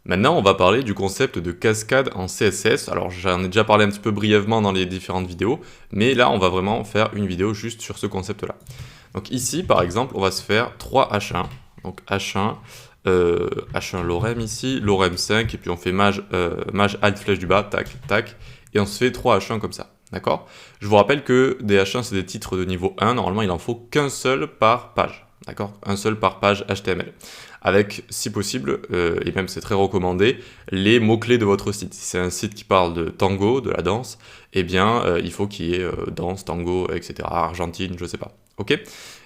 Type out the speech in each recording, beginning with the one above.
Maintenant, on va parler du concept de cascade en CSS. Alors, j'en ai déjà parlé un petit peu brièvement dans les différentes vidéos, mais là, on va vraiment faire une vidéo juste sur ce concept-là. Donc ici, par exemple, on va se faire 3 H1. Donc H1, H1 lorem ici, lorem 5, et puis on fait maj alt flèche du bas, tac, tac, et on se fait 3 H1 comme ça. D'accord? Je vous rappelle que des H1, c'est des titres de niveau 1. Normalement, il en faut qu'un seul par page. D'accord? Un seul par page HTML. Avec, si possible, et même c'est très recommandé, les mots-clés de votre site. Si c'est un site qui parle de tango, de la danse, eh bien, il faut qu'il y ait danse, tango, etc., Argentine, je sais pas. Ok?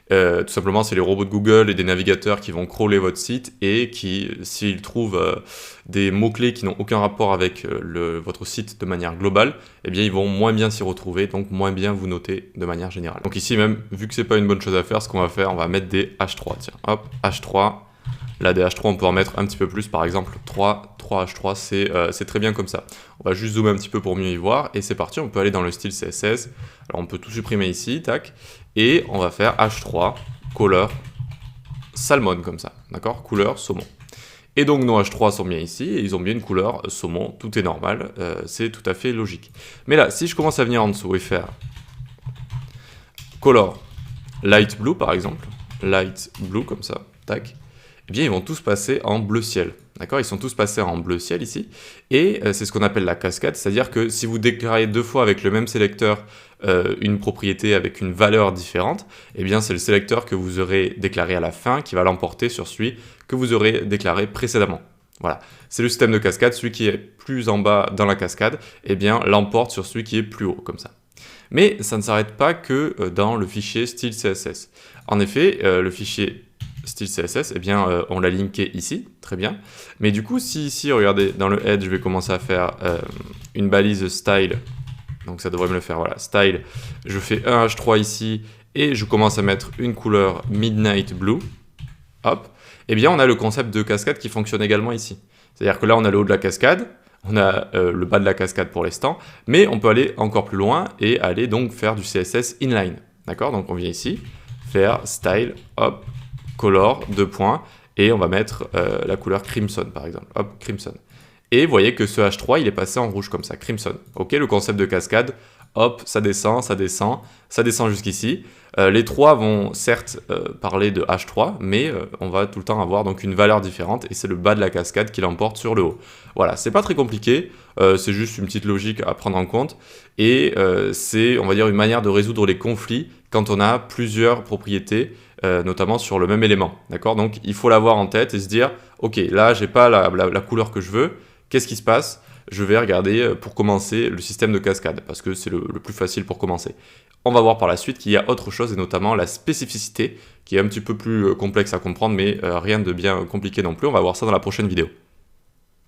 Tout simplement, c'est les robots de Google et des navigateurs qui vont crawler votre site et qui, s'ils trouvent des mots-clés qui n'ont aucun rapport avec votre site de manière globale, eh bien, ils vont moins bien s'y retrouver, donc moins bien vous noter de manière générale. Donc ici même, vu que c'est pas une bonne chose à faire, ce qu'on va faire, on va mettre des H3. Tiens, hop, H3. Là, des H3, on peut en mettre un petit peu plus, par exemple 3 H3, c'est très bien comme ça. On va juste zoomer un petit peu pour mieux y voir, et c'est parti, on peut aller dans le style CSS. Alors, on peut tout supprimer ici, tac, et on va faire H3, color, salmon, comme ça, d'accord? Couleur saumon. Et donc, nos H3 sont bien ici, et ils ont bien une couleur saumon, tout est normal, c'est tout à fait logique. Mais là, si je commence à venir en dessous et faire color light blue, par exemple, light blue, comme ça, tac, eh bien, ils vont tous passer en bleu ciel. D'accord? Ils sont tous passés en bleu ciel ici. Et c'est ce qu'on appelle la cascade, c'est-à-dire que si vous déclarez deux fois avec le même sélecteur une propriété avec une valeur différente, eh bien, c'est le sélecteur que vous aurez déclaré à la fin qui va l'emporter sur celui que vous aurez déclaré précédemment. Voilà. C'est le système de cascade. Celui qui est plus en bas dans la cascade, eh bien, l'emporte sur celui qui est plus haut, comme ça. Mais ça ne s'arrête pas que dans le fichier style CSS. En effet, le fichier style CSS, eh bien, on l'a linké ici, très bien. Mais du coup, si ici, regardez, dans le head, je vais commencer à faire une balise style, donc ça devrait me le faire, voilà, style, je fais un H3 ici, et je commence à mettre une couleur midnight blue, hop, eh bien, on a le concept de cascade qui fonctionne également ici. C'est-à-dire que là, on a le haut de la cascade, on a le bas de la cascade pour l'instant, mais on peut aller encore plus loin et aller donc faire du CSS inline, d'accord? Donc, on vient ici, faire style, hop, color, 2 points, et on va mettre la couleur crimson par exemple, hop, crimson. Et vous voyez que ce H3, il est passé en rouge comme ça, crimson. Ok, le concept de cascade, hop, ça descend, ça descend, ça descend jusqu'ici. Les trois vont certes parler de H3, mais on va tout le temps avoir donc une valeur différente, et c'est le bas de la cascade qui l'emporte sur le haut. Voilà, c'est pas très compliqué, c'est juste une petite logique à prendre en compte, et c'est, on va dire, une manière de résoudre les conflits quand on a plusieurs propriétés, notamment sur le même élément, d'accord? Donc il faut l'avoir en tête et se dire, ok, là j'ai pas la couleur que je veux, qu'est-ce qui se passe? Je vais regarder pour commencer le système de cascade, parce que c'est le plus facile pour commencer. On va voir par la suite qu'il y a autre chose, et notamment la spécificité, qui est un petit peu plus complexe à comprendre, mais rien de bien compliqué non plus. On va voir ça dans la prochaine vidéo.